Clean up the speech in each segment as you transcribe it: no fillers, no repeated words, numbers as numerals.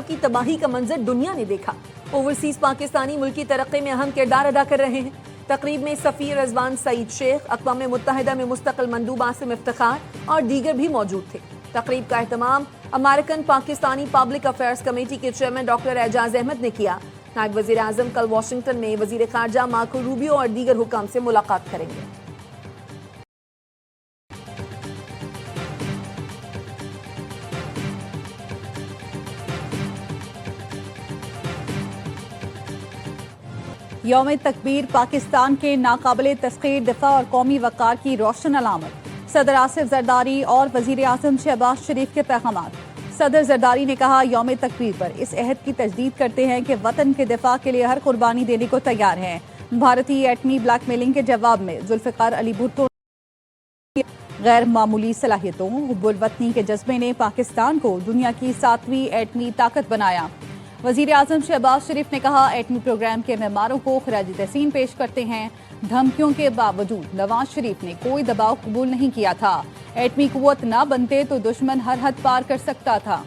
کی تباہی کا منظر دنیا نے دیکھا۔ اوورسیز پاکستانی ملک کی ترقی میں اہم کردار ادا کر رہے ہیں۔ تقریب میں سفیر رضوان سعید شیخ، اقوام متحدہ میں مستقل مندوب عاصم افتخار اور دیگر بھی موجود تھے۔ تقریب کا اہتمام American Pakistani public affairs committee کے چیئرمین ڈاکٹر اعجاز احمد نے کیا۔ نائب وزیر اعظم کل واشنگٹن میں وزیر خارجہ مارکو روبیو اور دیگر حکام سے ملاقات کریں گے۔ یوم تکبیر پاکستان کے ناقابل تسخیر دفاع اور قومی وقار کی روشن علامت، صدر آصف زرداری اور وزیر اعظم شہباز شریف کے پیغامات۔ صدر زرداری نے کہا، یوم تکبیر پر اس عہد کی تجدید کرتے ہیں کہ وطن کے دفاع کے لیے ہر قربانی دینے کو تیار ہیں۔ بھارتی ایٹمی بلیک میلنگ کے جواب میں ذوالفقار علی بھٹو غیر معمولی صلاحیتوں، حب الوطنی کے جذبے نے پاکستان کو دنیا کی 7ویں ایٹمی طاقت بنایا۔ وزیر اعظم شہباز شریف نے کہا، ایٹمی پروگرام کے معماروں کو خراج تحسین پیش کرتے ہیں۔ دھمکیوں کے باوجود نواز شریف نے کوئی دباؤ قبول نہیں کیا تھا۔ ایٹمی قوت نہ بنتے تو دشمن ہر حد پار کر سکتا تھا۔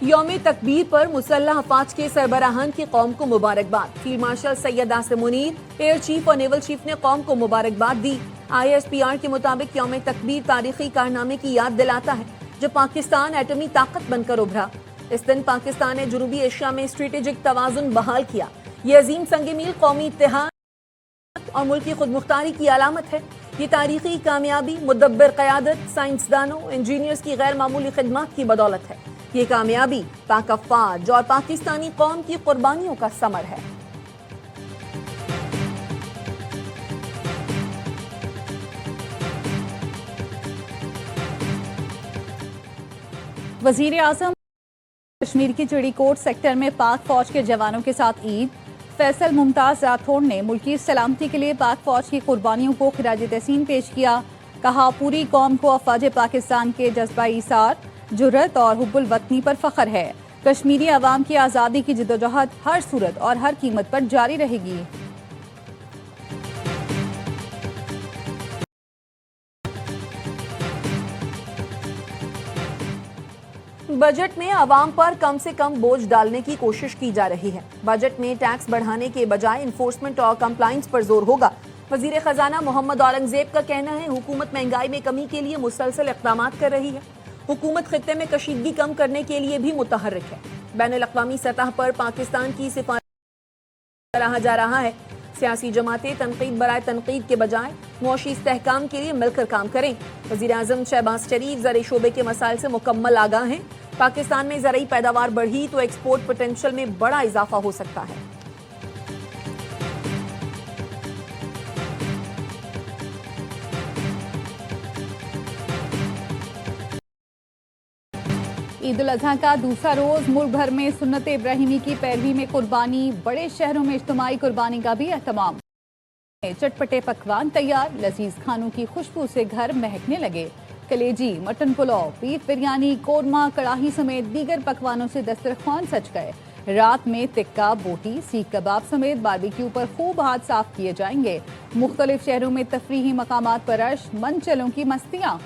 یوم تکبیر پر مسلح افواج کے سربراہان کی قوم کو مبارکباد۔ فیلڈ مارشل سید آصم منیر، ایئر چیف اور نیول چیف نے قوم کو مبارکباد دی۔ ISPR کے مطابق یوم تکبیر تاریخی کارنامے کی یاد دلاتا ہے جب پاکستان ایٹمی طاقت بن کر ابھرا۔ اس دن پاکستان نے جنوبی ایشیا میں اسٹریٹجک توازن بحال کیا۔ یہ عظیم سنگ میل قومی اتحاد اور ملکی خود مختاری کی علامت ہے۔ یہ تاریخی کامیابی مدبر قیادت، سائنسدانوں، انجینئرز کی غیر معمولی خدمات کی بدولت ہے۔ یہ کامیابی پاک افواج اور پاکستانی قوم کی قربانیوں کا ثمر ہے۔ وزیر اعظم کشمیر کی چڑی کوٹ سیکٹر میں پاک فوج کے جوانوں کے ساتھ عید۔ فیصل ممتاز راتھوڑ نے ملکی سلامتی کے لیے پاک فوج کی قربانیوں کو خراج تحسین پیش کیا۔ کہا، پوری قوم کو افواج پاکستان کے جذبہ ایثار، جرأت اور حب الوطنی پر فخر ہے۔ کشمیری عوام کی آزادی کی جدوجہد ہر صورت اور ہر قیمت پر جاری رہے گی۔ بجٹ میں عوام پر کم سے کم بوجھ ڈالنے کی کوشش کی جا رہی ہے۔ بجٹ میں ٹیکس بڑھانے کے بجائے انفورسمنٹ اور کمپلائنس پر زور ہوگا۔ وزیر خزانہ محمد اورنگزیب کا کہنا ہے، حکومت مہنگائی میں کمی کے لیے مسلسل اقدامات کر رہی ہے۔ حکومت خطے میں کشیدگی کم کرنے کے لیے بھی متحرک ہے۔ بین الاقوامی سطح پر پاکستان کی سفارت سراہا جا رہا ہے۔ سیاسی جماعتیں تنقید برائے تنقید کے بجائے معاشی استحکام کے لیے مل کر کام کریں۔ وزیر اعظم شہباز شریف زرعی شعبے کے مسائل سے مکمل آگاہ ہیں۔ پاکستان میں زرعی پیداوار بڑھی تو ایکسپورٹ پوٹینشل میں بڑا اضافہ ہو سکتا ہے۔ عید الاضحیٰ کا دوسرا روز ملک بھر میں سنت ابراہیمی کی پیروی میں قربانی، بڑے شہروں میں اجتماعی قربانی کا بھی اہتمام۔ چٹپٹے پکوان تیار، لذیذ کھانوں کی خوشبو سے گھر مہکنے لگے۔ کلیجی، مٹن پلاؤ، بیف بریانی، قورمہ، کڑاہی سمیت دیگر پکوانوں سے دسترخوان سج گئے۔ رات میں تکہ، بوٹی، سیخ کباب سمیت باربیکیو پر خوب ہاتھ صاف کیے جائیں گے۔ مختلف شہروں میں تفریحی مقامات پر رش، منچلوں کی مستیاں۔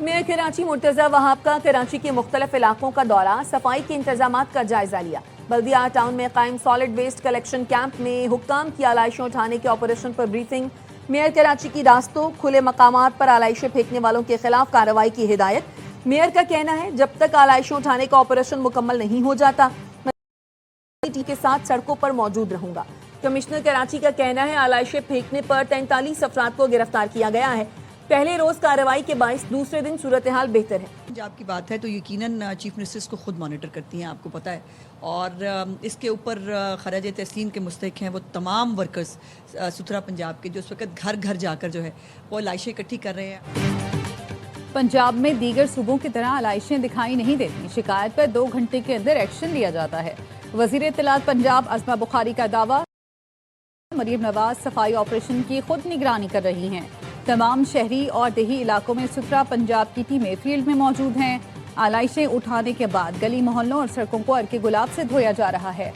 میئر کراچی مرتضی وہاب کا کراچی کے مختلف علاقوں کا دورہ، صفائی کے انتظامات کا جائزہ لیا۔ بلدیہ ٹاؤن میں قائم سالڈ ویسٹ کلیکشن کیمپ میں حکام کی آلائشیں اٹھانے کے آپریشن پر بریفنگ۔ میئر کراچی کی راستوں، کھلے مقامات پر آلائشیں پھینکنے والوں کے خلاف کارروائی کی ہدایت۔ میئر کا کہنا ہے، جب تک آلائشیں اٹھانے کا آپریشن مکمل نہیں ہو جاتا میں کے ساتھ سڑکوں پر موجود رہوں گا۔ کمشنر کراچی کا کہنا ہے، آلائشیں پھینکنے پر 43 افراد کو گرفتار کیا گیا ہے۔ پہلے روز کارروائی کے باعث دوسرے دن صورتحال بہتر ہے۔ پنجاب کی بات ہے تو یقیناً چیف منسٹرز کو خود مانیٹر کرتی ہیں، آپ کو پتہ ہے، اور اس کے اوپر خراج تحسین کے مستحق ہیں وہ تمام ورکرز ستھرا پنجاب کے، جو اس وقت گھر گھر جا کر جو ہے وہ علائشیں اکٹھی کر رہے ہیں۔ پنجاب میں دیگر صوبوں کی طرح علائشیں دکھائی نہیں دیتی، شکایت پر 2 گھنٹے کے اندر ایکشن لیا جاتا ہے۔ وزیر اطلاعات پنجاب عظمہ بخاری کا دعویٰ، مریم نواز صفائی آپریشن کی خود نگرانی کر رہی ہیں۔ تمام شہری اور دیہی علاقوں میں ستھرا پنجاب کی ٹیمیں فیلڈ میں موجود ہیں۔ علائشیں اٹھانے کے بعد گلی محلوں اور سڑکوں کو عرق گلاب سے دھویا جا رہا ہے۔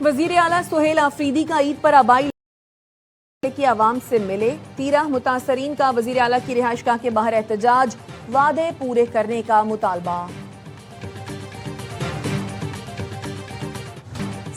وزیر اعلیٰ سہیل آفریدی کا عید پر آبائی کی عوام سے ملے 13 متاثرین کا وزیر اعلیٰ کی رہائش گاہ کے باہر احتجاج، وعدے پورے کرنے کا مطالبہ۔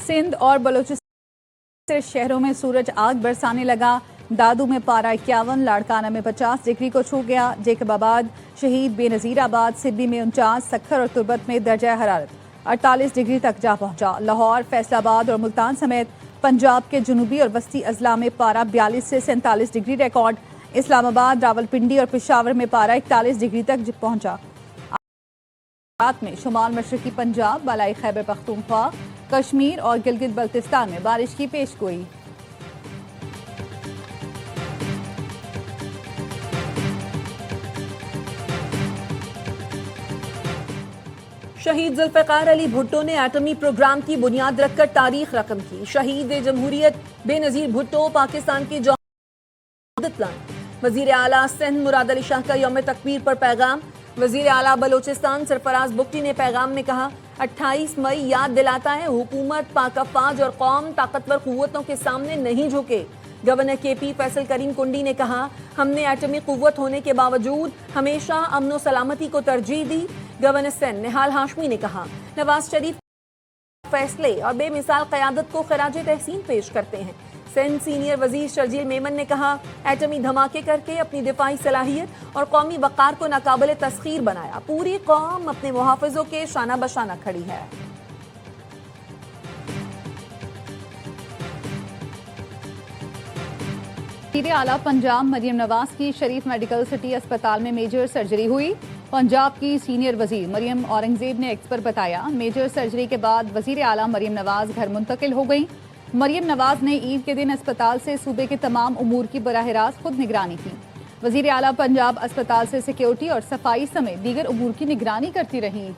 سندھ اور بلوچستان شہروں میں سورج آگ برسانے لگا۔ دادو میں پارہ 51، لاڑکانہ میں 50 ڈگری کو چھو گیا۔ جیکب آباد، شہید، بے نظیر آباد، سدھی میں 49، سکھر اور تربت میں درجہ حرارت 48 ڈگری تک جا پہنچا۔ لاہور، فیصل آباد اور ملتان سمیت پنجاب کے جنوبی اور وسطی اضلاع میں پارہ 42 سے 47 ڈگری ریکارڈ۔ اسلام آباد، راولپنڈی اور پشاور میں پارہ 41 ڈگری تک پہنچا۔ رات میں شمال مشرقی پنجاب، بالائی خیبر پختونخوا، کشمیر اور گلگت بلتستان میں بارش کی پیش گوئی۔ شہید ذوالفقار علی بھٹو نے ایٹمی پروگرام کی بنیاد رکھ کر تاریخ رقم کی۔ شہید جمہوریت بے نظیر بھٹو پاکستان کی وزیر اعلیٰ سندھ مراد علی شاہ کا یوم تکبیر پر پیغام۔ وزیر اعلیٰ بلوچستان سرفراز بگٹی نے پیغام میں کہا، 28 مئی یاد دلاتا ہے حکومت، پاک افواج اور قوم طاقتور قوتوں کے سامنے نہیں جھکے۔ گورنر کے پی فیصل کریم کنڈی نے کہا، ہم نے ایٹمی قوت ہونے کے باوجود ہمیشہ امن و سلامتی کو ترجیح دی۔ گورنر سندھ نہال ہاشمی نے کہا، نواز شریف فیصلے اور بے مثال قیادت کو خراج تحسین پیش کرتے ہیں۔ سندھ سینئر وزیر شرجیل میمن نے کہا، ایٹمی دھماکے کر کے اپنی دفاعی صلاحیت اور قومی وقار کو ناقابل تسخیر بنایا۔ پوری قوم اپنے محافظوں کے شانہ بشانہ کھڑی ہے۔ وزیر اعلیٰ پنجاب مریم نواز کی شریف میڈیکل سٹی اسپتال میں میجر سرجری ہوئی۔ پنجاب کی سینئر وزیر مریم اورنگزیب نے ایکس پر بتایا، میجر سرجری کے بعد وزیر اعلیٰ مریم نواز گھر منتقل ہو گئیں۔ مریم نواز نے عید کے دن اسپتال سے صوبے کے تمام امور کی براہ راست خود نگرانی کی۔ وزیر اعلیٰ پنجاب اسپتال سے سیکیورٹی اور صفائی سمیت دیگر امور کی نگرانی کرتی رہیں۔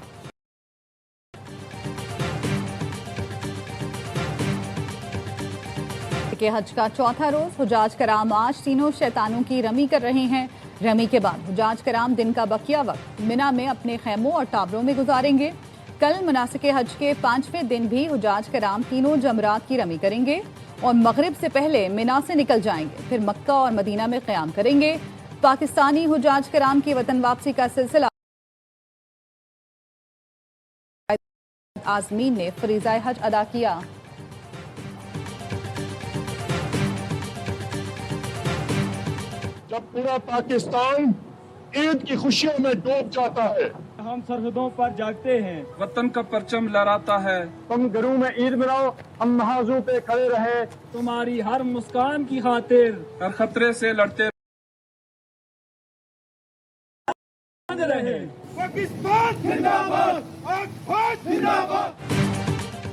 کہ حج کا چوتھا روز حجاج کرام آج تینوں شیطانوں کی رمی کر رہے ہیں۔ رمی کے بعد حجاج کرام دن کا بقیہ وقت منا میں اپنے خیموں اور ٹابروں میں گزاریں گے۔ کل مناسک حج کے 5ویں دن بھی حجاج کرام تینوں جمرات کی رمی کریں گے اور مغرب سے پہلے منا سے نکل جائیں گے، پھر مکہ اور مدینہ میں قیام کریں گے۔ پاکستانی حجاج کرام کی وطن واپسی کا سلسلہ عازمین نے فریضہ حج ادا کیا۔ جب پورا پاکستان عید کی خوشیوں میں ڈوب جاتا ہے، ہم سرحدوں پر جاگتے ہیں، وطن کا پرچم لہراتا ہے۔ تم گھروں میں عید مناؤ، ہم محاذوں پہ کھڑے رہے، تمہاری ہر مسکان کی خاطر ہر خطرے سے لڑتے رہے۔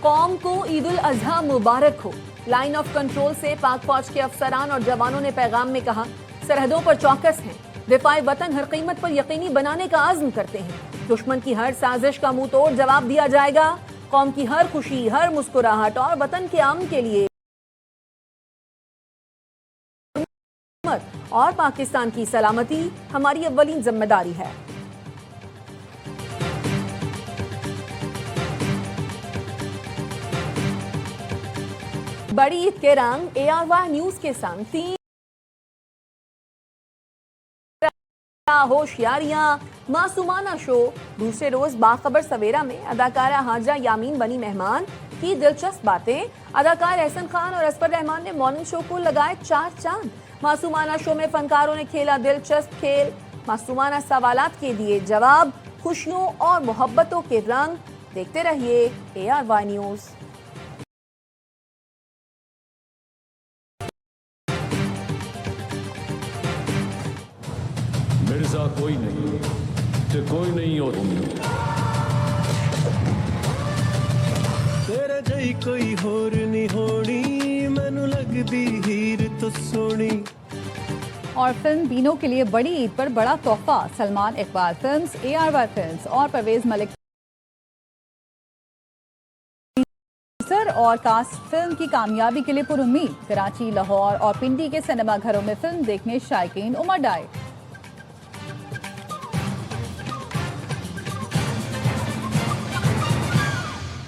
قوم کو عید الاضحیٰ مبارک ہو۔ لائن آف کنٹرول سے پاک فوج کے افسران اور جوانوں نے پیغام میں کہا، سرحدوں پر چوکس ہیں، دفاع وطن ہر قیمت پر یقینی بنانے کا عزم کرتے ہیں۔ دشمن کی ہر سازش کا منہ توڑ جواب دیا جائے گا۔ قوم کی ہر خوشی، ہر مسکراہٹ اور وطن کے امن کے لیے اور پاکستان کی سلامتی ہماری اولین ذمہ داری ہے۔ بڑی عید کے رنگ ARY نیوز کے سنگ 3 ہوشیاریاں معصومانہ شو۔ دوسرے روز باخبر سویرا میں اداکارہ حاجرہ یامین بنی مہمان کی دلچسپ باتیں۔ اداکار احسن خان اور اصفر رحمان نے مارننگ شو کو لگائے 4 چاند۔ معصومانہ شو میں فنکاروں نے کھیلا دلچسپ کھیل، معصومانہ سوالات کے دیے جواب، خوشیوں اور محبتوں کے رنگ۔ دیکھتے رہیے ARY نیوز۔ مرزا کوئی نہیں تے کوئی نہیں ہوتی، تیرے جئی کوئی ہور نہیں ہونی، مینوں لگدی ہیر تو سونی۔ اور فلم بینوں کے لیے بڑی عید پر بڑا تحفہ، Salman Iqbal films, ARY films اور پرویز ملک اور کاسٹ فلم کی کامیابی کے لیے پر امید۔ کراچی، لاہور اور پنڈی کے سینما گھروں میں فلم دیکھنے شائقین امڈ آئے۔